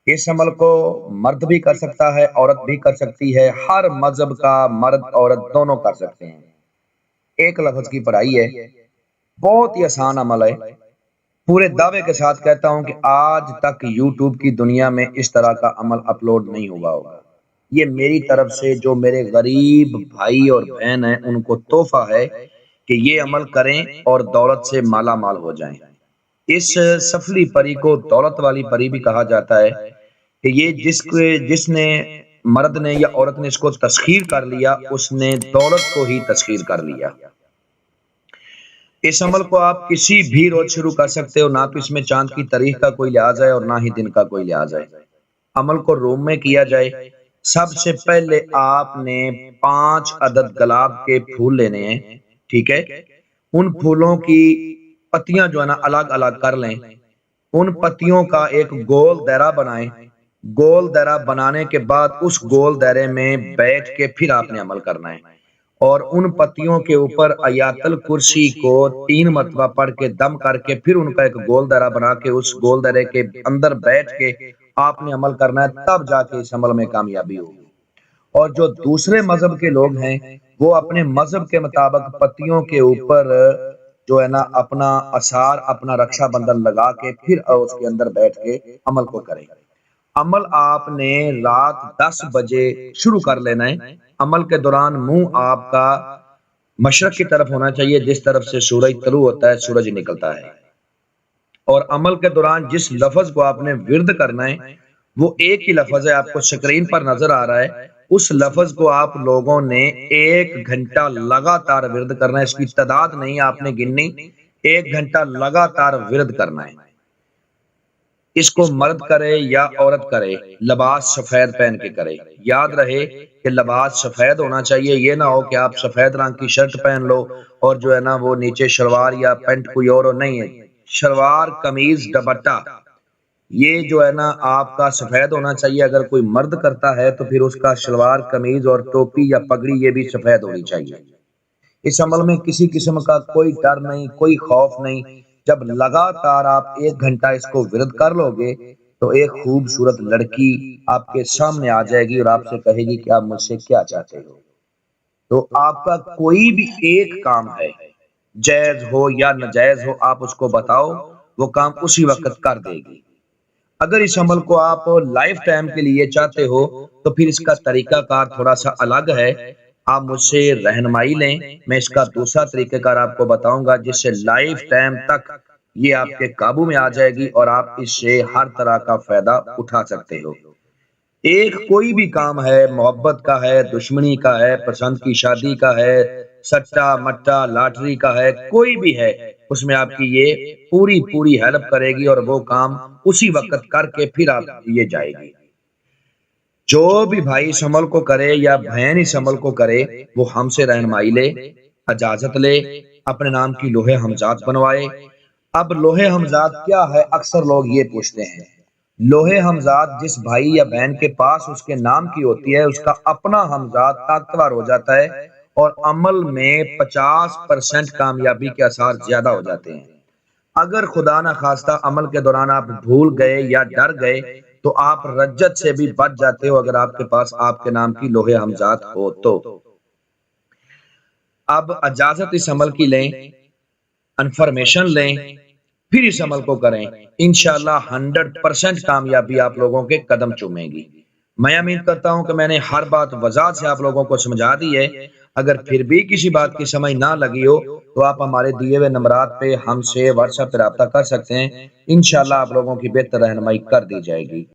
اس عمل کو مرد بھی کر سکتا ہے، عورت بھی کر سکتی ہے، ہر مذہب کا مرد عورت دونوں کر سکتے ہیں۔ ایک لفظ کی پڑھائی ہے، بہت ہی آسان عمل ہے۔ پورے دعوے کے ساتھ کہتا ہوں کہ آج تک یوٹیوب کی دنیا میں اس طرح کا عمل اپلوڈ نہیں ہوا ہوگا۔ یہ میری طرف سے جو میرے غریب بھائی اور بہن ہیں ان کو تحفہ ہے کہ یہ عمل کریں اور دولت سے مالا مال ہو جائیں۔ اس سفلی پری کو دولت والی پری بھی کہا جاتا ہے کہ یہ جس نے مرد نے یا عورت نے اس کو تسخیر کر لیا، اس نے دولت کو ہی تسخیر کر لیا۔ اس عمل کو آپ کسی بھی روز شروع کر سکتے ہو، نہ تو اس میں چاند کی تاریخ کا کوئی لحاظ ہے اور نہ ہی دن کا کوئی لحاظ ہے۔ عمل کو روم میں کیا جائے۔ سب سے پہلے آپ نے 5 عدد گلاب کے پھول لینے ہیں، ٹھیک ہے؟ ان پھولوں کی پتیاں جو ہے نا الگ الگ کر لیں۔ ان پتیوں کا ایک گول دائرہ بنائیں۔ گول دائرہ بنانے کے بعد اس گول دائرے میں بیٹھ کے پھر آپ نے عمل کرنا ہے، اور ان پتیوں کے اوپر آیات الکرسی کو 3 مرتبہ پڑھ کے دم کر کے پھر ان کا ایک گول دائرہ بنا کے اس گول دائرے کے اندر بیٹھ کے آپ نے عمل کرنا ہے، تب جا کے اس عمل میں کامیابی ہوگی۔ اور جو دوسرے مذہب کے لوگ ہیں وہ اپنے مذہب کے مطابق پتیوں کے اوپر جو ہے نا اپنا اثار، اپنا رکشا بندھن لگا کے پھر اس کے اندر بیٹھ کے عمل کو کریں۔ عمل آپ نے رات 10 بجے شروع کر لینا ہے۔ عمل کے دوران منہ آپ کا مشرق کی طرف ہونا چاہیے، جس طرف سے سورج طلوع ہوتا ہے سورج نکلتا ہے۔ اور عمل کے دوران جس لفظ کو آپ نے ورد کرنا ہے وہ ایک ہی لفظ ہے، آپ کو سکرین پر نظر آ رہا ہے۔ اس لفظ کو آپ لوگوں نے 1 گھنٹہ لگاتار ورد کرنا ہے، اس کی تعداد نہیں آپ نے گننی، 1 گھنٹہ لگاتار ورد کرنا ہے۔ اس کو مرد کرے یا عورت کرے، لباس سفید پہن کے کرے۔ یاد رہے کہ لباس سفید ہونا چاہیے، یہ نہ ہو کہ آپ سفید رنگ کی شرٹ پہن لو اور جو ہے نا وہ نیچے شلوار یا پینٹ کوئی اور نہیں ہے۔ شلوار، قمیض، دوپٹہ یہ جو ہے نا آپ کا سفید ہونا چاہیے۔ اگر کوئی مرد کرتا ہے تو پھر اس کا شلوار، قمیض اور ٹوپی یا پگڑی یہ بھی سفید ہونی چاہیے۔ اس عمل میں کسی قسم کا کوئی ڈر نہیں، کوئی خوف نہیں۔ جب لگاتار آپ 1 گھنٹہ اس کو ورد کر لو گے تو ایک خوبصورت لڑکی آپ کے سامنے آ جائے گی اور آپ سے کہے گی کہ آپ مجھ سے کیا چاہتے ہو۔ تو آپ کا کوئی بھی ایک کام ہے، جائز ہو یا ناجائز ہو، آپ اس کو بتاؤ، وہ کام اسی وقت کر دے گی۔ اگر اس عمل کو آپ لائف ٹائم کے لیے چاہتے ہو تو پھر اس کا طریقہ کار تھوڑا سا الگ ہے۔ آپ مجھ سے رہنمائی لیں، میں اس کا دوسرا طریقہ کار آپ کو بتاؤں گا جس سے لائف ٹائم تک یہ آپ کے قابو میں آ جائے گی اور آپ اس سے ہر طرح کا فائدہ اٹھا سکتے ہو۔ ایک کوئی بھی کام ہے، محبت کا ہے، دشمنی کا ہے، پسند کی شادی کا ہے، سٹا مٹا لاٹری کا ہے، کوئی بھی ہے، اس میں آپ کی یہ پوری ہیلپ کرے گی اور وہ کام اسی وقت کر کے پھر آپ یہ جائے گی۔ جو بھی بھائی اس عمل کو کرے یا بہن اس عمل کو کرے وہ ہم سے رہنمائی لے، اجازت لے، اپنے نام کی لوح حمزات بنوائے۔ اب لوح حمزات کیا ہے، اکثر لوگ یہ پوچھتے ہیں۔ لوح حمزات جس بھائی یا بہن کے پاس اس کے نام کی ہوتی ہے اس کا اپنا حمزات طاقتور ہو جاتا ہے اور عمل میں 50% کامیابی کے آثار زیادہ ہو جاتے ہیں۔ اگر خدا نہ خواستہ عمل کے دوران آپ بھول گئے یا ڈر گئے تو آپ رجت سے بھی بچ جاتے ہو، اگر آپ کے پاس آپ کے نام کی لوح حمزات ہو تو۔ اب اجازت اس عمل کی لیں، انفارمیشن لیں، پھر اس عمل کو کریں، انشاءاللہ 100% کامیابی آپ لوگوں کے قدم چومے گی۔ میں امید کرتا ہوں کہ میں نے ہر بات وضاحت سے آپ لوگوں کو سمجھا دی ہے۔ اگر پھر بھی کسی بات کی سمجھ نہ لگی ہو تو آپ ہمارے دیے ہوئے نمبرات پہ ہم سے واٹس ایپ پہ رابطہ کر سکتے ہیں، انشاءاللہ آپ لوگوں کی بہتر رہنمائی کر دی جائے گی۔